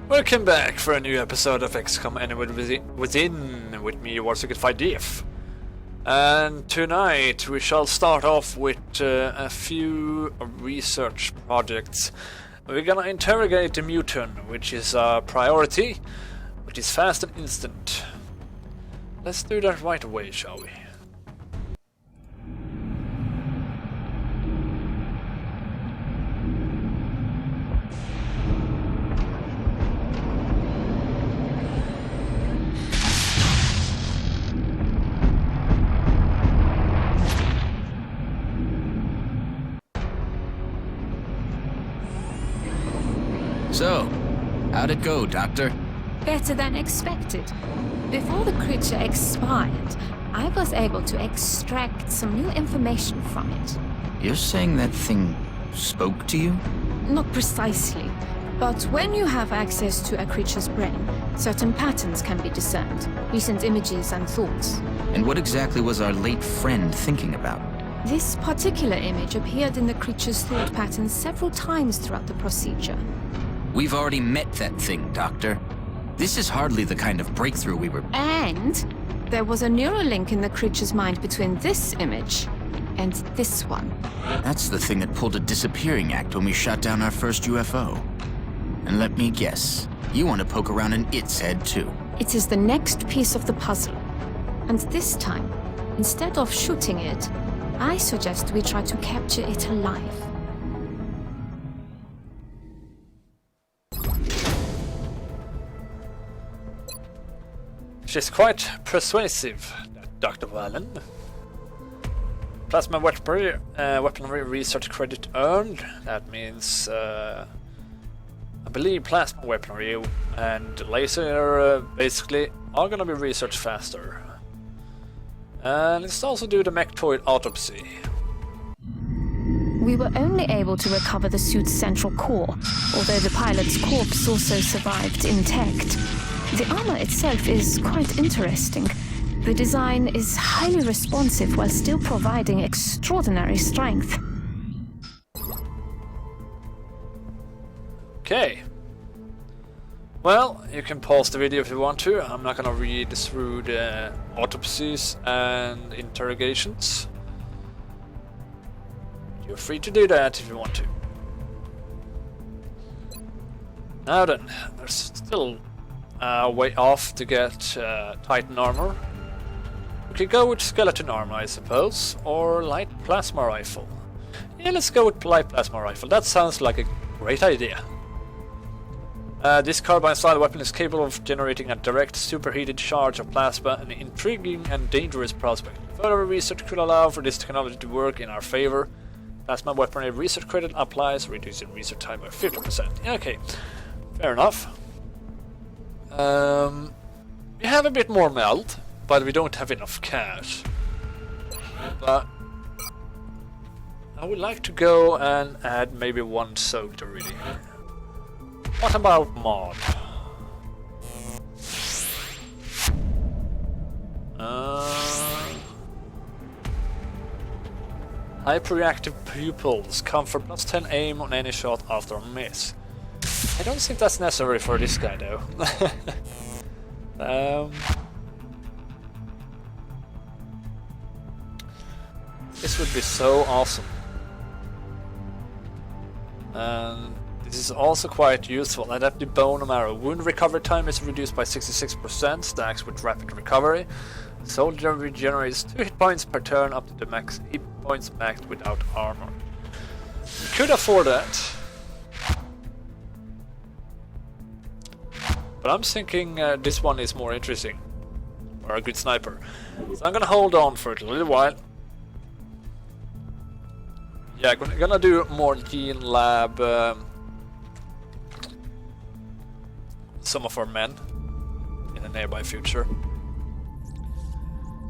Welcome back for a new episode of Xcom Anywhere Within with me, Warsucket5DF. And tonight we shall start off with a few research projects. We're gonna interrogate the mutant, which is our priority, which is fast and instant. Let's do that right away, shall we? So, how'd it go, Doctor? Better than expected. Before the creature expired, I was able to extract some new information from it. You're saying that thing spoke to you? Not precisely, but when you have access to a creature's brain, certain patterns can be discerned, recent images and thoughts. And what exactly was our late friend thinking about? This particular image appeared in the creature's thought patterns several times throughout the procedure. We've already met that thing, Doctor. This is hardly the kind of breakthrough we were... And there was a neural link in the creature's mind between this image and this one. That's the thing that pulled a disappearing act when we shot down our first UFO. And let me guess, you want to poke around in its head too. It is the next piece of the puzzle. And this time, instead of shooting it, I suggest we try to capture it alive. She's quite persuasive, Dr. Wallen. Plasma weaponry research credit earned. That means, I believe plasma weaponry and laser basically are gonna be researched faster. And let's also do the mechtoid autopsy. We were only able to recover the suit's central core, although the pilot's corpse also survived intact. The armor itself is quite interesting. The design is highly responsive while still providing extraordinary strength. Okay. Well, you can pause the video if you want to. I'm not gonna read through the autopsies and interrogations. You're free to do that if you want to. Now then, there's still way off to get Titan armor. We could go with skeleton armor, I suppose, or light plasma rifle. Yeah, let's go with light plasma rifle. That sounds like a great idea. This carbine-style weapon is capable of generating a direct superheated charge of plasma, an intriguing and dangerous prospect. Further research could allow for this technology to work in our favor. Plasma weaponry research credit applies, reducing research time by 50%. Okay, fair enough. We have a bit more melt, but we don't have enough cash. But I would like to go and add maybe one soldier really. What about mod? Hyperreactive pupils, comfort plus 10 aim on any shot after a miss. I don't think that's necessary for this guy though. This would be so awesome. And this is also quite useful. Adaptive bone marrow. Wound recovery time is reduced by 66%, stacks with rapid recovery. Soldier regenerates 2 hit points per turn up to the max 8 points maxed without armor. You could afford that. But I'm thinking this one is more interesting. Or a good sniper. So I'm gonna hold on for it a little while. Yeah, I'm gonna do more Gene Lab. Some of our men in the nearby future.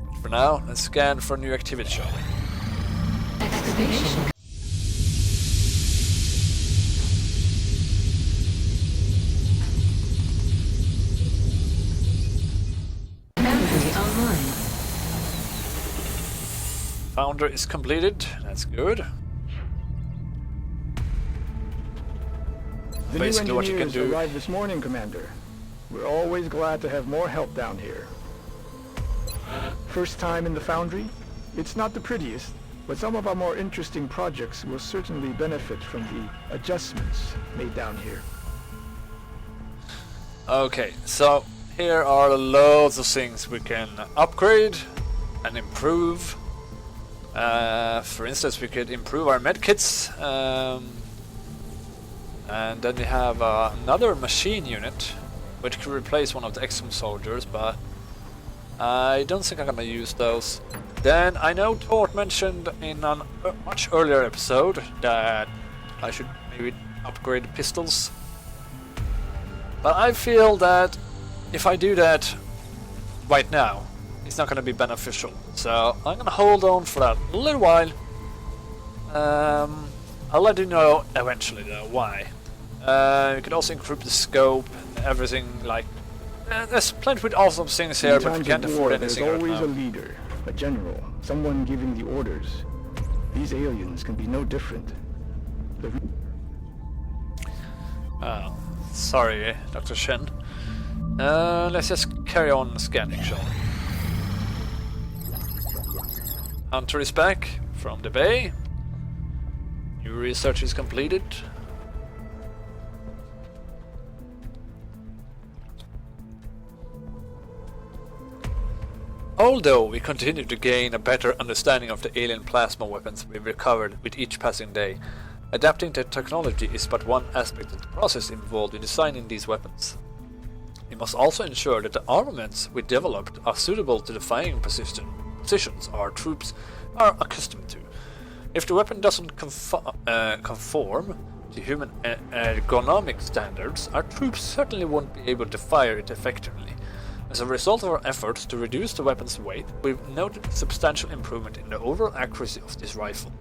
But for now, let's scan for new activity, shall we? Activation. Founder is completed. That's good. The basically new what you can engineers do. arrived this morning, Commander. We're always glad to have more help down here. First time in the foundry? It's not the prettiest, but some of our more interesting projects will certainly benefit from the adjustments made down here. Okay, so here are loads of things we can upgrade and improve. For instance, we could improve our medkits, and then we have another machine unit which could replace one of the Xcom soldiers, but I don't think I'm gonna use those. Then I know Tort mentioned in a much earlier episode that I should maybe upgrade the pistols, but I feel that if I do that right now, it's not gonna be beneficial. So I'm gonna hold on for that a little while. I'll let you know eventually though why. You can also improve the scope and everything, like there's plenty of awesome things here, In but we times can't of afford war, anything there's right always now. a leader, a general, someone giving the orders. These aliens can be no different. Oh, sorry, Dr. Shen. Let's just carry on scanning, shall we? Hunter is back from the bay. New research is completed. Although we continue to gain a better understanding of the alien plasma weapons we've recovered with each passing day, adapting to technology is but one aspect of the process involved in designing these weapons. We must also ensure that the armaments we developed are suitable to the firing positions our troops are accustomed to. If the weapon doesn't conform to human ergonomic standards, our troops certainly won't be able to fire it effectively. As a result of our efforts to reduce the weapon's weight, we've noted substantial improvement in the overall accuracy of this rifle.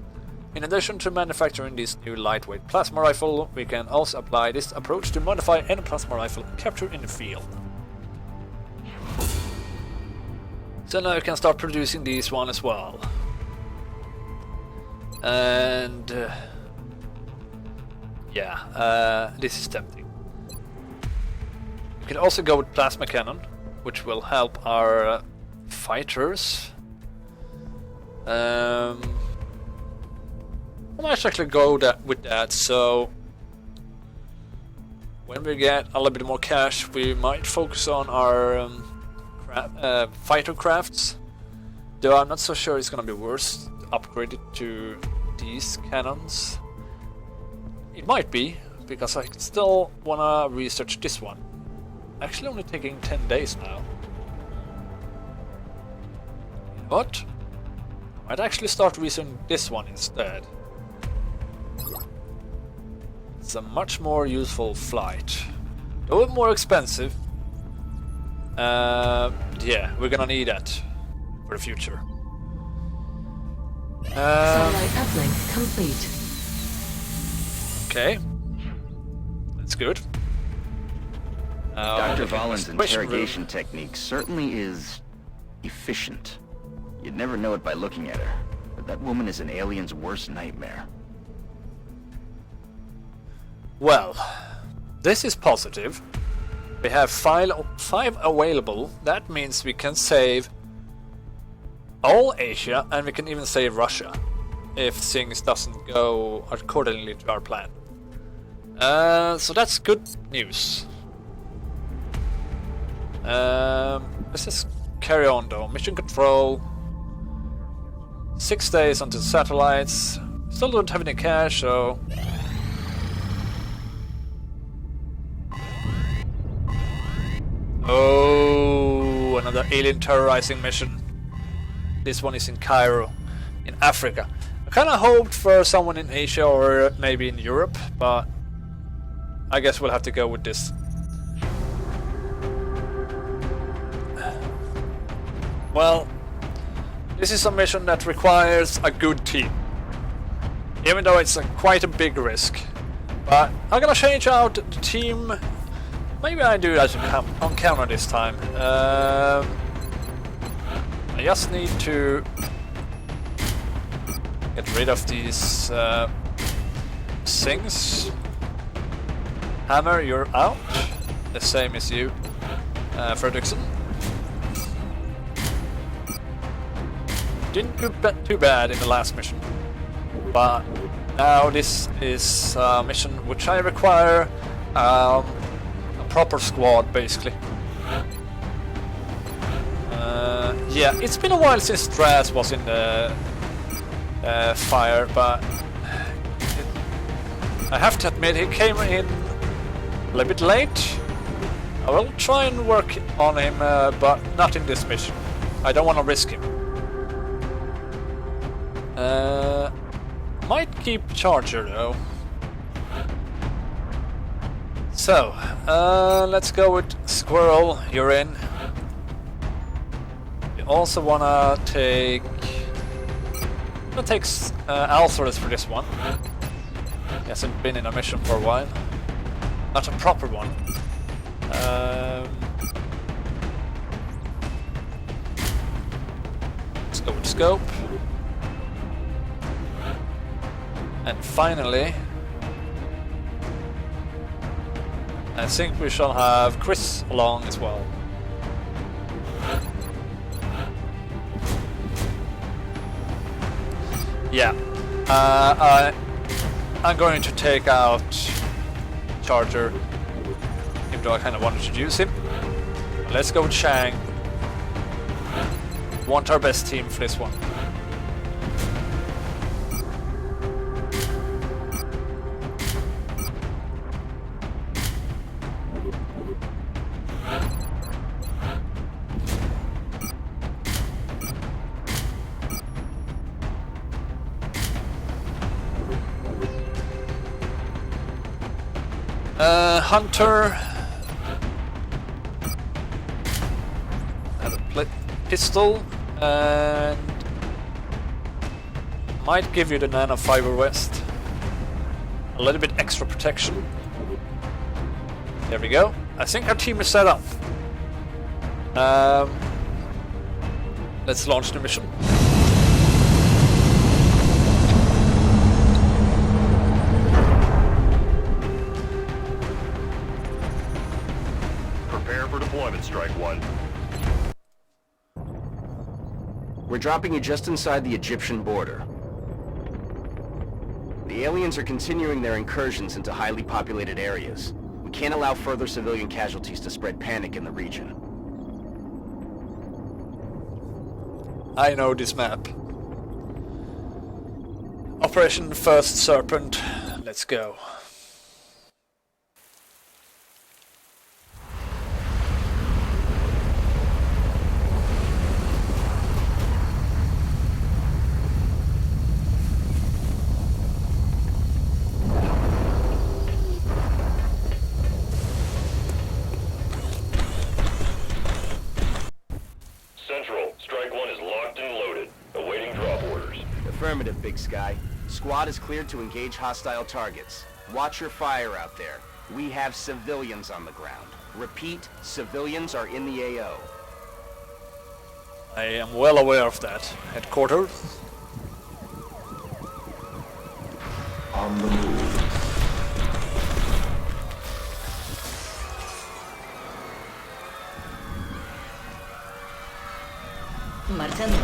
In addition to manufacturing this new lightweight plasma rifle, we can also apply this approach to modify any plasma rifle captured in the field. So now we can start producing these one as well. And this is tempting. We can also go with plasma cannon, which will help our fighters. I might actually go with that, so when we get a little bit more cash, we might focus on our fighter crafts, though I'm not so sure it's gonna be worth to upgrade it to these cannons. It might be, because I still wanna research this one. Actually only taking 10 days now. You know what? I'd actually start researching this one instead. It's a much more useful flight. A little more expensive. Yeah, we're gonna need that for the future. Satellite uplink complete. Okay. That's good. Dr. Vollin's Question interrogation technique certainly is efficient. You'd never know it by looking at her, but that woman is an alien's worst nightmare. Well, this is positive. We have 5 available. That means we can save all Asia, and we can even save Russia if things doesn't go accordingly to our plan. So that's good news. Let's just carry on though. Mission control. 6 days onto satellites. Still don't have any cash, so oh, another alien terrorizing mission. This one is in Cairo, in Africa. I kinda hoped for someone in Asia or maybe in Europe, but I guess we'll have to go with this. Well, this is a mission that requires a good team. Even though it's quite a big risk. But I'm gonna change out the team. Maybe I do that on camera this time. I just need to get rid of these things. Hammer, you're out. The same as you, Fredrickson. Didn't do too bad in the last mission, but now this is a mission which I require a proper squad, basically. Yeah, it's been a while since Draz was in the fire, but I have to admit he came in a little bit late. I will try and work on him, but not in this mission. I don't want to risk him. Might keep Charger though. So, let's go with Squirrel, you're in. We also wanna take... I'm gonna take Althorus for this one. He hasn't been in a mission for a while. Not a proper one. Let's go with Scope. And finally, I think we shall have Chris along as well. Yeah, I'm going to take out Charger, even though I kind of wanted to use him. Let's go with Shang. Want our best team for this one. Hunter. Have a pistol and might give you the nanofiber vest. A little bit extra protection. There we go. I think our team is set up. Let's launch the mission. Strike one. We're dropping you just inside the Egyptian border. The aliens are continuing their incursions into highly populated areas. We can't allow further civilian casualties to spread panic in the region. I know this map. Operation First Serpent. Let's go. Affirmative, Big Sky. Squad is cleared to engage hostile targets. Watch your fire out there. We have civilians on the ground. Repeat, civilians are in the AO. I am well aware of that. Headquarters. On the move. Marchando.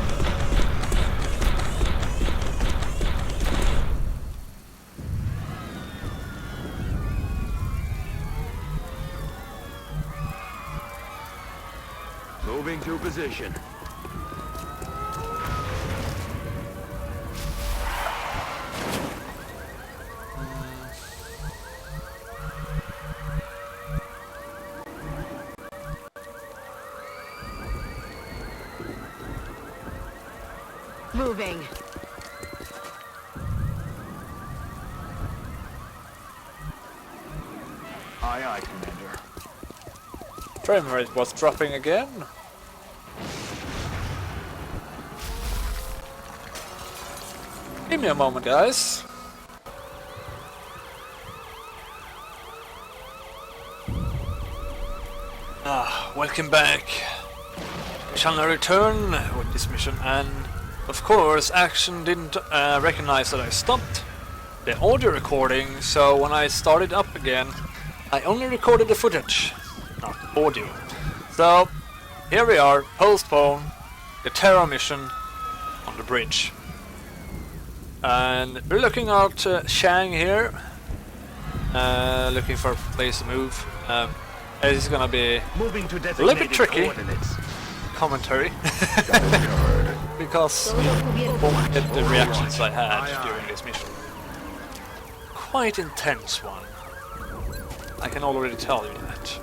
Moving to position. Moving. Aye, aye, Commander. Frame rate was dropping again. Give me a moment, guys. Welcome back. We shall now return with this mission, and of course, Action didn't recognize that I stopped the audio recording, so when I started up again, I only recorded the footage, not audio. So, here we are, postpone the terror mission on the bridge. And we're looking out Shang here, looking for a place to move. It's gonna be Moving to a little bit tricky coordinates. commentary because we won't get the reactions I had during this mission. Quite intense one. I can already tell you that.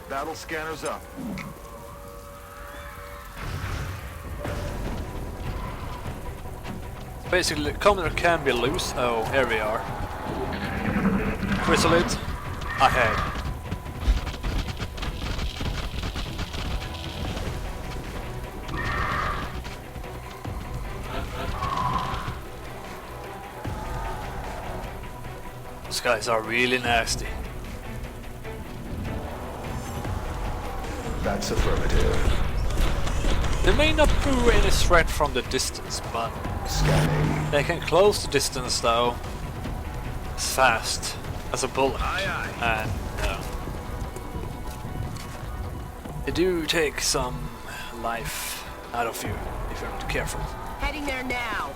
Battle scanners up. Basically, the commander can be loose. Oh, here we are. Chrysalid ahead. Those guys are really nasty. That's affirmative. They may not prove any threat from the distance, but Scanning. they can close the distance though as fast as a bullet. And they do take some life out of you if you're not careful. Heading there now.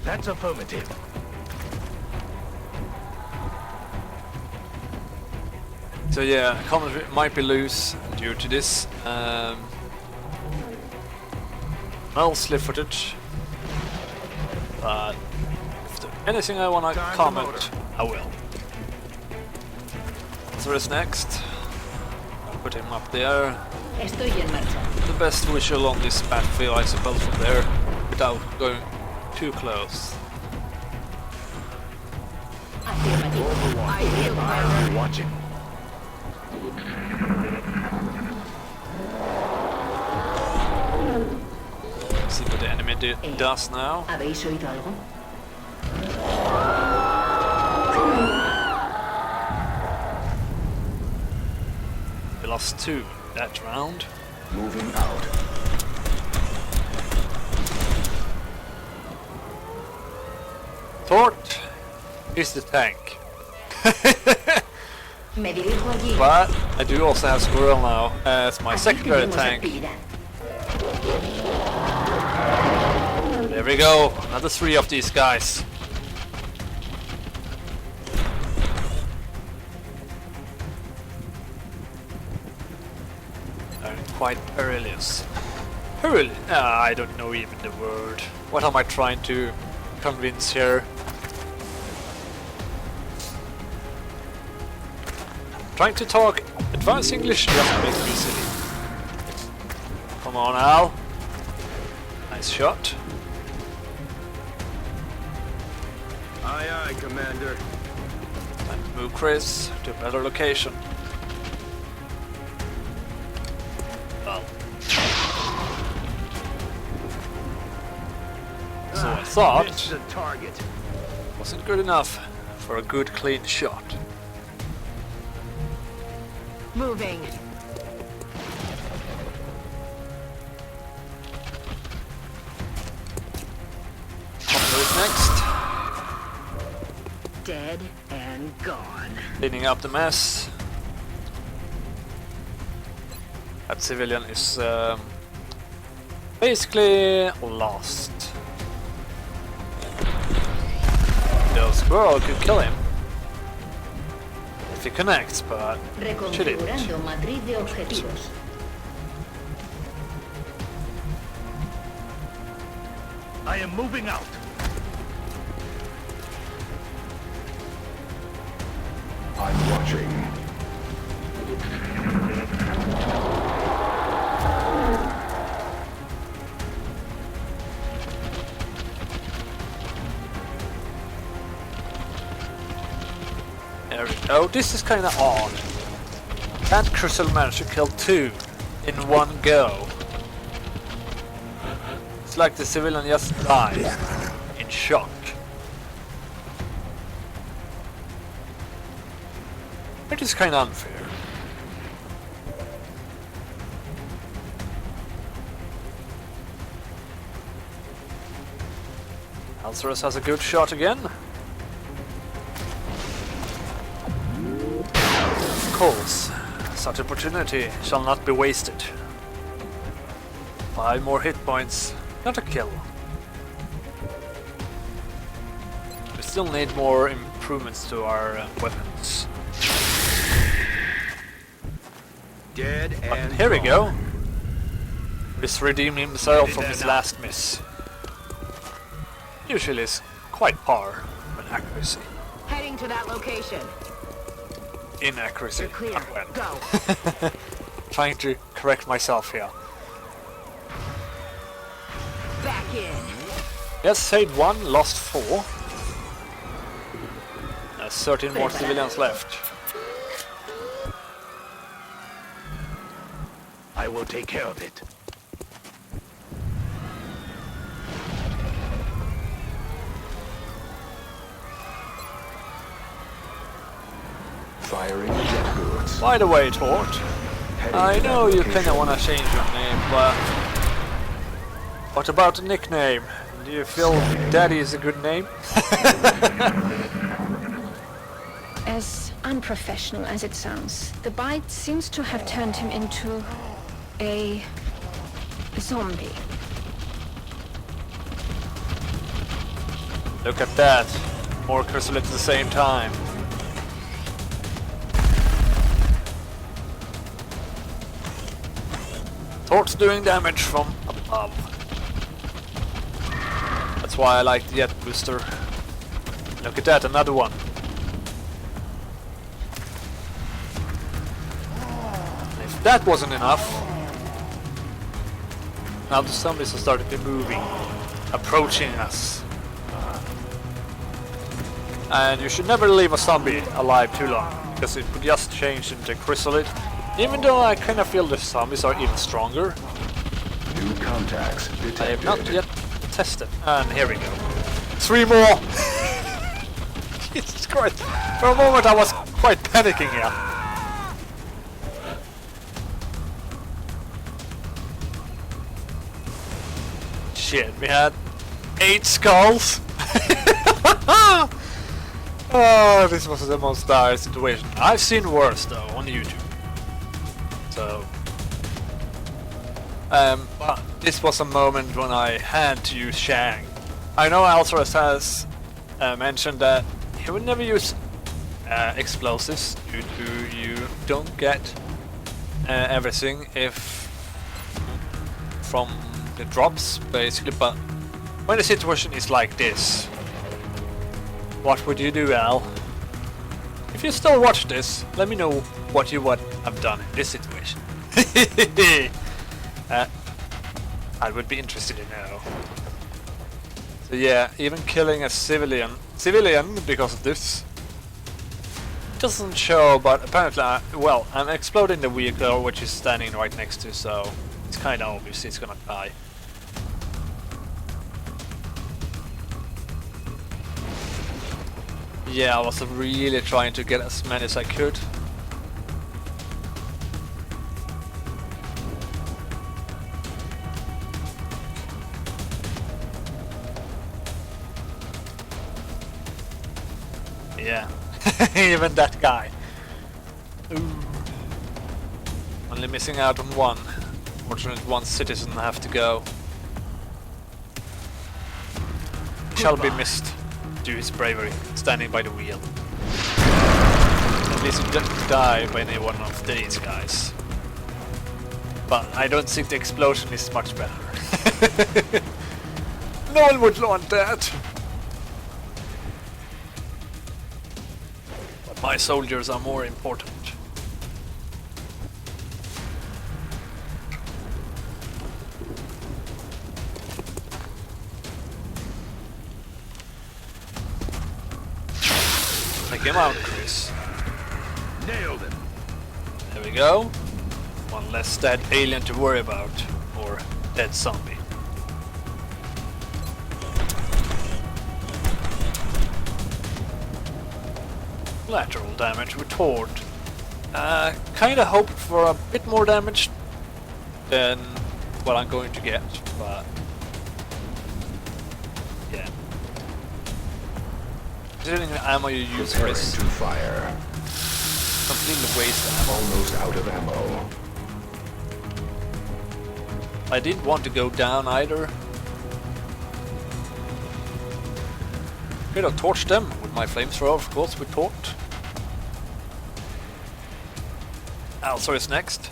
That's affirmative. So yeah, commentary might be loose due to this. Mostly footage. But if there's anything I wanna comment, I will. So what's next? I'll put him up there. Estoy en marcha. The best visual on this battlefield, I suppose, from there, without going too close. Afirmativo. I feel I'm watching. See what the enemy does now. ¿Habéis oído algo? We lost 2 that round. Moving out. Tort is the tank. Me dirijo allí. But I do also have Squirrel now as my Aquí secondary tenemos tank. actividad. There we go, another 3 of these guys. They're quite perilous. I don't know even the word. What am I trying to convince here? Trying to talk advanced English just makes me silly. Come on Al. Nice shot. Aye, aye, Commander. Time to move Chris to a better location. Well. So I thought Missed the target. wasn't good enough for a good clean shot. Moving. Who is next? Dead and gone. Cleaning up the mess. That civilian is basically lost. The squirrel could kill him if he connects, but she didn't. Reconfigurando matriz de objetivos. I am moving out. I'm watching. There we go. This is kind of odd. That Crystal managed to kill 2 in one go. It's like the civilian just died in shock. It is kind of unfair. Alcerus has a good shot again. Of course, such opportunity shall not be wasted. 5 more hit points, not a kill. We still need more improvements to our weapons. Dead But and here we go. gone. He's redeemed himself from his last miss. Usually is quite par on accuracy. Heading to that location. Inaccuracy. You're clear. Not well. Go. Trying to correct myself here. Back in. Yes, saved 1, lost 4. There's 13 more civilians left. I will take care of it. Firing jet boots. By the way, Tort, Heading I to that know you location. kinda wanna change your name, but what about the nickname? Do you feel Daddy is a good name? As unprofessional as it sounds, the bite seems to have turned him into a zombie. Look at that. More chrysalid at the same time. Tort's doing damage from above. That's why I like the jet booster. Look at that, another one. If that wasn't enough, now the zombies are starting to moving, approaching us. And you should never leave a zombie alive too long, because it would just change into chrysalid. Even though I kind of feel the zombies are even stronger, New contacts detected. I have not yet tested. And here we go. 3 more! Jesus Christ! For a moment I was quite panicking here. Shit, we had 8 skulls! Oh, this was the most dire situation. I've seen worse though on YouTube. So, but this was a moment when I had to use Shang. I know Alcerus has mentioned that he would never use explosives due to you don't get everything if from the drops basically, but when the situation is like this, what would you do, Al? If you still watch this, let me know what you would have done in this situation. I would be interested to know. So yeah, even killing a civilian because of this doesn't show, but apparently, well, I'm exploding the vehicle which is standing right next to, so it's kind of obvious it's gonna die. Yeah, I was really trying to get as many as I could. Yeah, even that guy. Ooh. Only missing out on 1. Fortunately, 1 citizen have to go. He shall be missed due to his bravery, standing by the wheel. At least he didn't die by any one of these guys. But I don't think the explosion is much better. No one would want that. But my soldiers are more important. Take him out, Chris. Nailed him. There we go. One less dead alien to worry about, or dead zombie. Lateral damage with Tort. Kinda hoped for a bit more damage than what I'm going to get, but yeah. considering the ammo you use for Preparing this. to fire. Completely waste ammo. Almost out of ammo. I didn't want to go down either. Could have torched them with my flamethrower, of course, with torch. Alzor is next.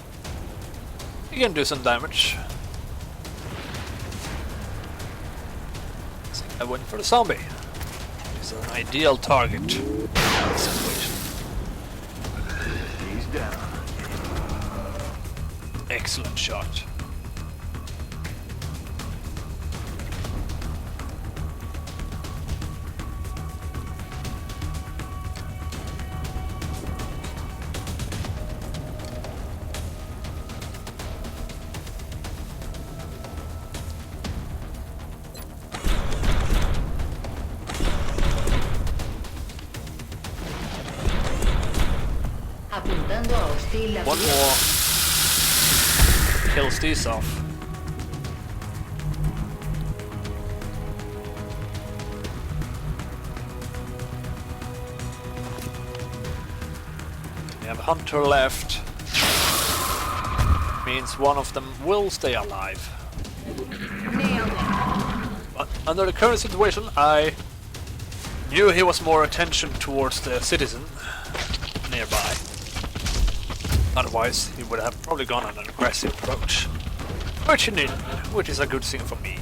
He can do some damage. I think I went for the zombie. He's an ideal target in this situation. He's down. Excellent shot. Apuntando a hostil. One more kills these off. We have Hunter left. Means one of them will stay alive. Nailed it. But under the current situation, I knew he was more attention towards the citizen nearby. Otherwise, he would have probably gone on an aggressive approach. Which he didn't, which is a good thing for me.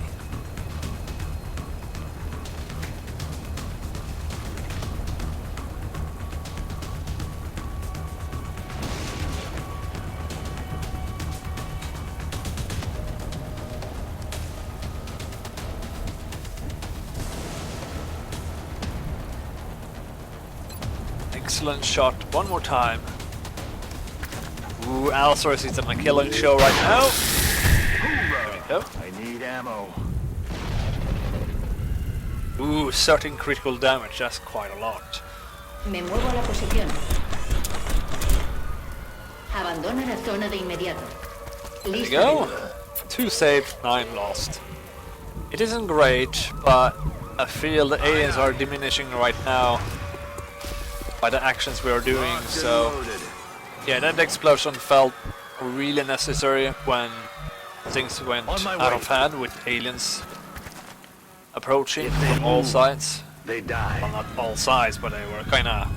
Excellent shot, one more time. Ooh, Alzor is in a killing show right now. There we go. I need ammo. Ooh, 13 critical damage, that's quite a lot. Me muevo a la posición. Abandona la zona de inmediato. There you Listo. go. 2 saved, 9 lost. It isn't great, but I feel the aliens are diminishing right now by the actions we are doing, so yeah, that explosion felt really necessary when things went out of hand with aliens approaching from all sides. They die. Well, not all sides, but they were kinda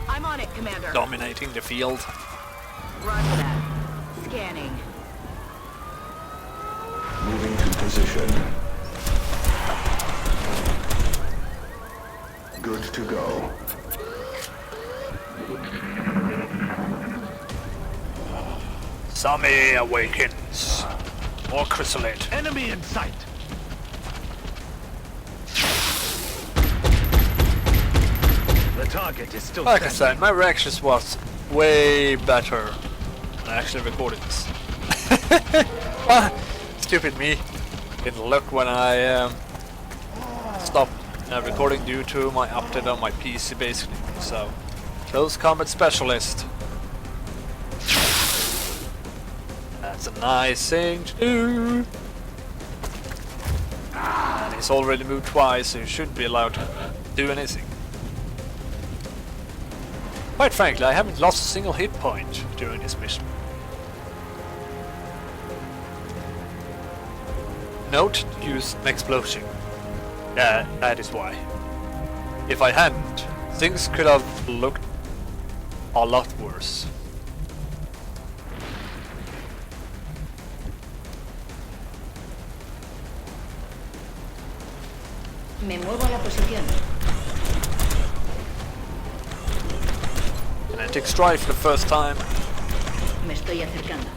I'm on it, Commander. dominating the field. Roger that. Scanning. Moving to position. Good to go. Zombie awakens. More chrysolite. Enemy in sight. The target is still Like I standing. said, my reactions was way better than I actually recorded this. Ah, stupid me. Didn't look when I stopped recording due to my update on my PC basically. So, close combat specialist. That's a nice thing to do. And he's already moved twice, so he shouldn't be allowed to do anything. Quite frankly, I haven't lost a single hit point during this mission. Note, use an explosion. Yeah, that is why. If I hadn't, things could have looked a lot worse. Me muevo a la posición. Kinetic strike for the first time. Me estoy acercando.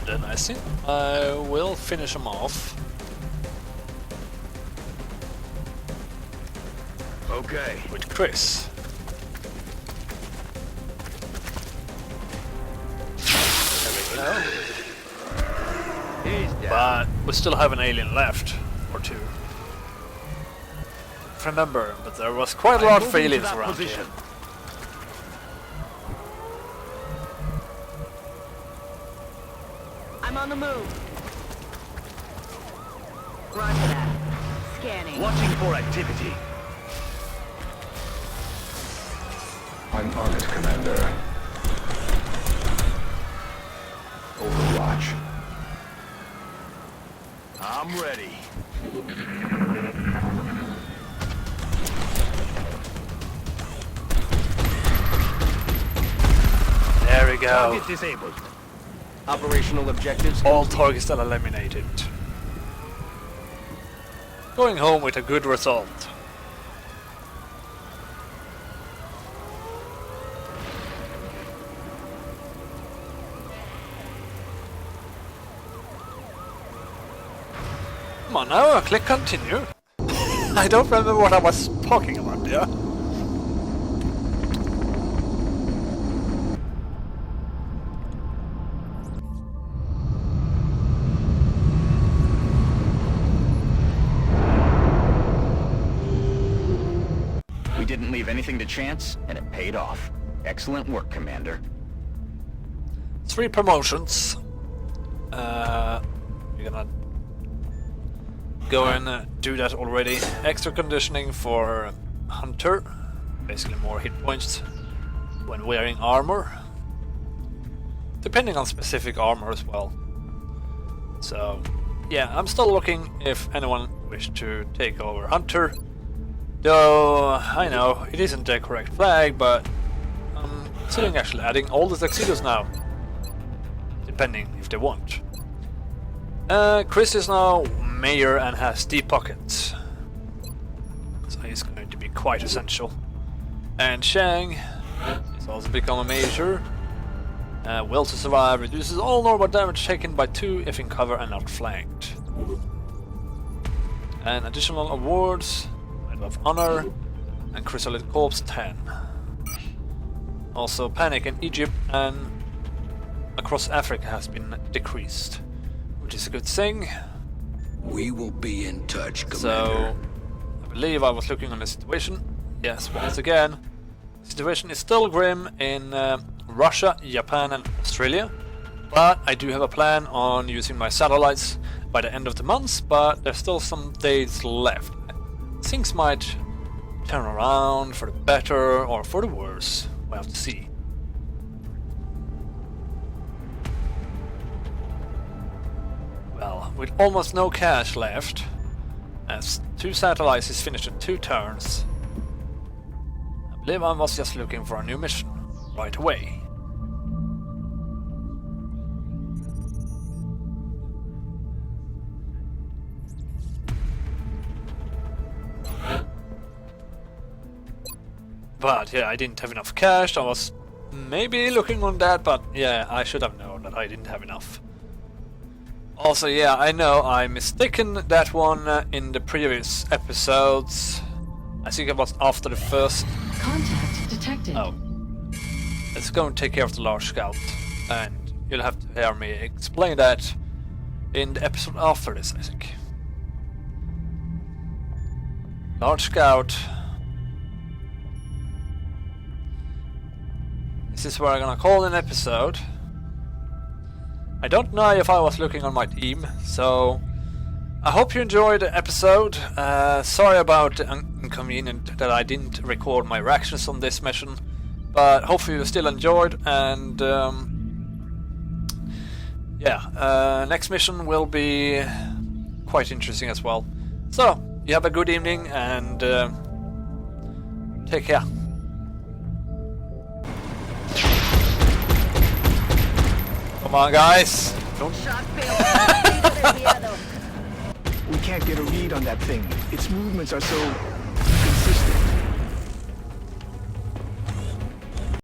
Then I think I will finish him off. Okay. With Chris. There we go. He's down. But we still have an alien left, or two. Remember, but there was quite a lot of Moving to aliens that around position. here. On the move. Roger that. Scanning. Watching for activity. I'm on it, Commander. Overwatch. I'm ready. There we go. Target disabled. Operational objectives. All targets are eliminated. Going home with a good result. Come on now, click continue. I don't remember what I was talking about there. We didn't leave anything to chance, and it paid off. Excellent work, Commander. 3 promotions. We're gonna go and do that already. Extra conditioning for Hunter, basically more hit points when wearing armor, depending on specific armor as well. So yeah, I'm still looking if anyone wishes to take over Hunter, though I know it isn't the correct flag, but I'm considering actually adding all the Tuxedos now, depending if they want. Chris is now mayor and has deep pockets, so he's going to be quite essential. And Shang has also become a major. Will to survive reduces all normal damage taken by 2 if in cover and outflanked. And additional awards: Medal of Honor and Chrysolite Corps 10. Also, panic in Egypt and across Africa has been decreased, which is a good thing. We will be in touch, Commander. So, I believe I was looking on the situation. Yes, once again, the situation is still grim in Russia, Japan and Australia. But I do have a plan on using my satellites by the end of the month, but there's still some days left. Things might turn around for the better or for the worse. We'll have to see. Well, with almost no cash left, as 2 satellites is finished in 2 turns, I believe I was just looking for a new mission right away. But yeah, I didn't have enough cash. I was maybe looking on that, but yeah, I should have known that I didn't have enough. Also, yeah, I know I mistaken that one in the previous episodes. I think it was after the first. Contact detected. Oh. Let's go and take care of the large scout. And you'll have to hear me explain that in the episode after this, I think. Large scout. This is what I'm gonna call an episode. I don't know if I was looking on my team, so I hope you enjoyed the episode. Sorry about the inconvenience that I didn't record my reactions on this mission, but hopefully you still enjoyed, and yeah, next mission will be quite interesting as well. So, you have a good evening, and take care. Come on, guys. Don't. We can't get a read on that thing. Its movements are so